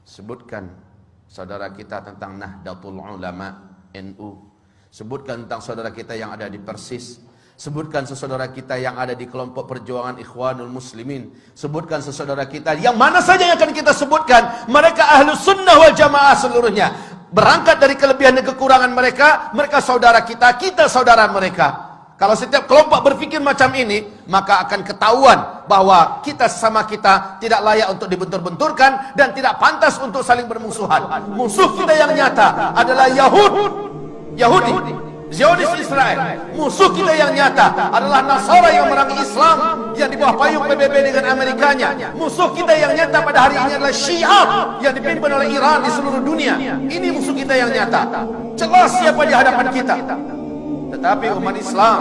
Sebutkan saudara kita tentang Nahdlatul Ulama NU. Sebutkan tentang saudara kita yang ada di Persis. Sebutkan sesaudara kita yang ada di kelompok perjuangan Ikhwanul Muslimin. Sebutkan sesaudara kita yang mana saja yang akan kita sebutkan, mereka Ahlus Sunnah wal Jamaah seluruhnya. Berangkat dari kelebihan dan kekurangan mereka, mereka saudara kita, kita saudara mereka. Kalau setiap kelompok berpikir macam ini, maka akan ketahuan bahwa kita sesama kita tidak layak untuk dibentur-benturkan dan tidak pantas untuk saling bermusuhan. Musuh kita yang nyata adalah Yahudi, Zionis Israel. Musuh kita yang nyata adalah Nasara yang merangi Islam yang di bawah payung PBB dengan Amerikanya. Musuh kita yang nyata pada hari ini adalah Syiah yang dipimpin oleh Iran di seluruh dunia. Ini musuh kita yang nyata. Jelas siapa di hadapan kita. Tetapi umat Islam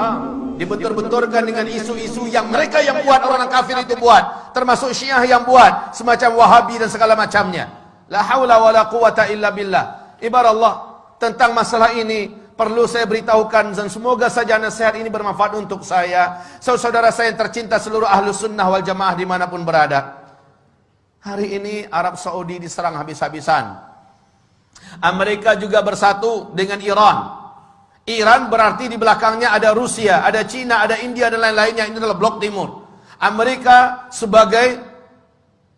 dibentur-benturkan dengan isu-isu yang mereka yang buat, orang kafir itu buat, termasuk Syiah yang buat, semacam Wahabi dan segala macamnya. La haula wala quwata illa billah. Ibarat Allah, tentang masalah ini perlu saya beritahukan, dan semoga saja nasihat ini bermanfaat untuk saya, saudara saya yang tercinta, seluruh Ahlus Sunnah wal Jamaah dimanapun berada. Hari ini Arab Saudi diserang habis-habisan. Amerika juga bersatu dengan Iran. Iran berarti di belakangnya ada Rusia, ada Cina, ada India dan lain-lainnya. Ini adalah blok timur. Amerika sebagai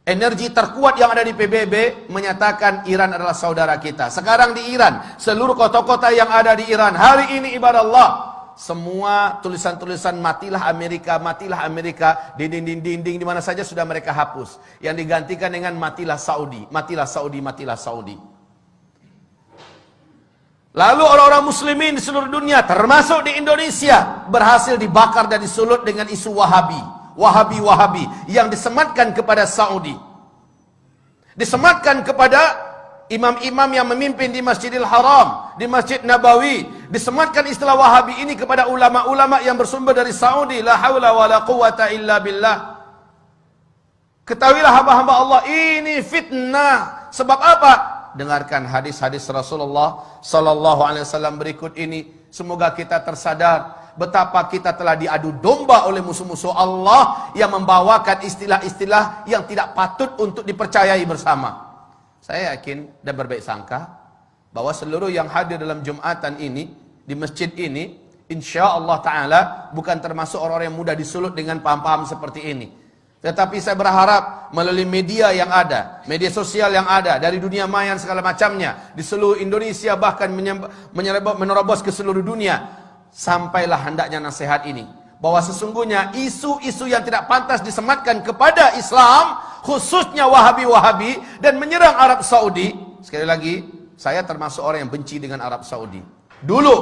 energi terkuat yang ada di PBB menyatakan Iran adalah saudara kita. Sekarang di Iran, seluruh kota-kota yang ada di Iran hari ini ibarat Allah, semua tulisan-tulisan matilah Amerika di dinding-dinding di mana saja sudah mereka hapus. Yang digantikan dengan matilah Saudi, matilah Saudi, matilah Saudi. Lalu orang-orang muslimin di seluruh dunia, termasuk di Indonesia, berhasil dibakar dan disulut dengan isu Wahabi yang disematkan kepada Saudi, disematkan kepada imam-imam yang memimpin di Masjidil Haram, di Masjid Nabawi, disematkan istilah Wahabi ini kepada ulama-ulama yang bersumber dari Saudi. La haula wala quwata illa billah. Ketahuilah hamba-hamba Allah, ini fitnah. Sebab apa? Dengarkan hadis-hadis Rasulullah sallallahu alaihi wasallam berikut ini. Semoga kita tersadar betapa kita telah diadu domba oleh musuh-musuh Allah yang membawakan istilah-istilah yang tidak patut untuk dipercayai bersama. Saya yakin dan berbaik sangka bahwa seluruh yang hadir dalam Jumatan ini, di masjid ini, insya Allah Ta'ala bukan termasuk orang-orang yang mudah disulut dengan paham-paham seperti ini. Tetapi saya berharap melalui media yang ada, media sosial yang ada, dari dunia maya segala macamnya, di seluruh Indonesia bahkan menerobos ke seluruh dunia, sampailah hendaknya nasihat ini, bahwa sesungguhnya isu-isu yang tidak pantas disematkan kepada Islam, khususnya Wahabi-Wahabi, dan menyerang Arab Saudi. Sekali lagi, saya termasuk orang yang benci dengan Arab Saudi. Dulu,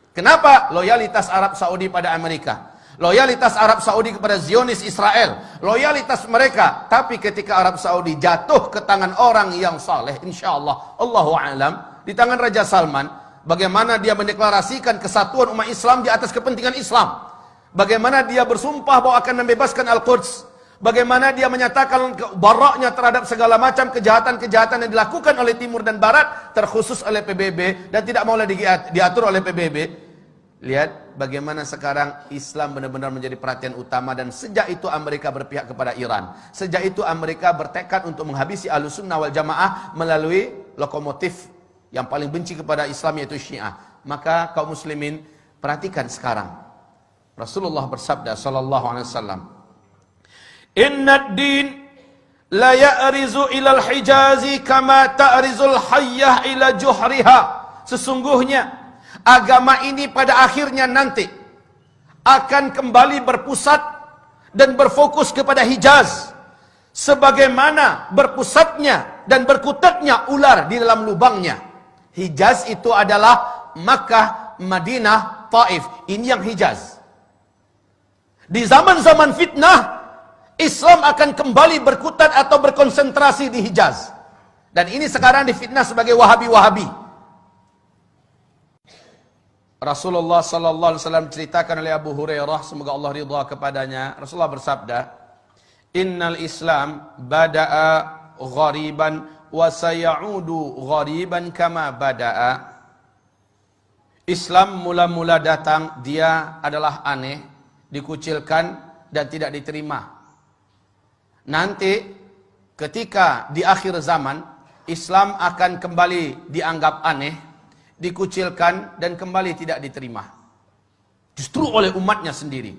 kenapa? Loyalitas Arab Saudi pada Amerika, loyalitas Arab Saudi kepada Zionis Israel, loyalitas mereka. Tapi ketika Arab Saudi jatuh ke tangan orang yang saleh, insyaallah, Allahu a'lam, di tangan Raja Salman, bagaimana dia mendeklarasikan kesatuan umat Islam di atas kepentingan Islam, bagaimana dia bersumpah bahwa akan membebaskan Al-Quds, bagaimana dia menyatakan baraknya terhadap segala macam kejahatan-kejahatan yang dilakukan oleh Timur dan Barat, terkhusus oleh PBB, dan tidak mau diatur oleh PBB. Lihat bagaimana sekarang Islam benar-benar menjadi perhatian utama, dan sejak itu Amerika berpihak kepada Iran. Sejak itu Amerika bertekad untuk menghabisi Ahlus Sunnah wal Jamaah melalui lokomotif yang paling benci kepada Islam, yaitu Syiah. Maka kaum muslimin, perhatikan sekarang. Rasulullah bersabda sallallahu alaihi wasallam, "Innad din la ya'rizu ilal hijazi kama ta'rizul hayyah ila juhriha." Sesungguhnya agama ini pada akhirnya nanti akan kembali berpusat dan berfokus kepada Hijaz, sebagaimana berpusatnya dan berkutatnya ular di dalam lubangnya. Hijaz itu adalah Makkah, Madinah, Taif. Ini yang Hijaz. Di zaman-zaman fitnah, Islam akan kembali berkutat atau berkonsentrasi di Hijaz. Dan ini sekarang difitnah sebagai Wahabi-Wahabi. Rasulullah sallallahu alaihi wasallam ceritakan oleh Abu Hurairah, semoga Allah ridha kepadanya, Rasulullah bersabda, "Innal Islam bada'a ghariban wa sayaudu ghariban kama bada'a." Islam mula-mula datang, dia adalah aneh, dikucilkan dan tidak diterima. Nanti ketika di akhir zaman Islam akan kembali dianggap aneh, dikucilkan dan kembali tidak diterima. Justru oleh umatnya sendiri.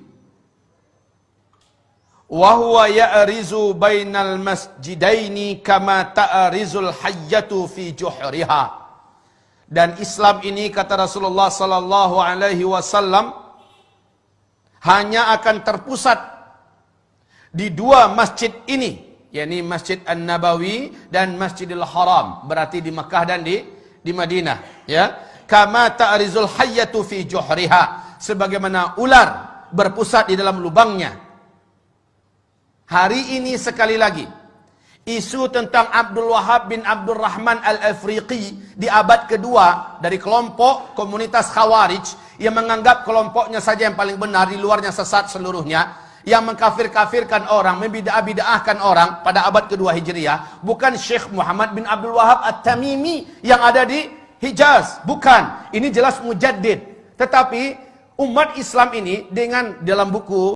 Wa huwa ya'rizu bainal masjidaini kama ta'rizul hayyatu fi juhriha. Dan Islam ini, kata Rasulullah sallallahu alaihi wasallam, hanya akan terpusat di dua masjid ini, yakni Masjid An-Nabawi dan Masjidil Haram, berarti di Mekah dan di Madinah, ya. Kama ta'rizul hayyatu fi juhriha, sebagaimana ular berpusat di dalam lubangnya. Hari ini sekali lagi, isu tentang Abdul Wahab bin Abdul Rahman Al-Afriqi di abad kedua dari kelompok komunitas Khawarij yang menganggap kelompoknya saja yang paling benar, di luarnya sesat seluruhnya, yang mengkafir-kafirkan orang, membidah-bidahkan orang pada abad kedua Hijriah, bukan Syekh Muhammad bin Abdul Wahab At-Tamimi yang ada di Hijaz, bukan. Ini jelas mujaddid. Tetapi umat Islam ini dengan dalam buku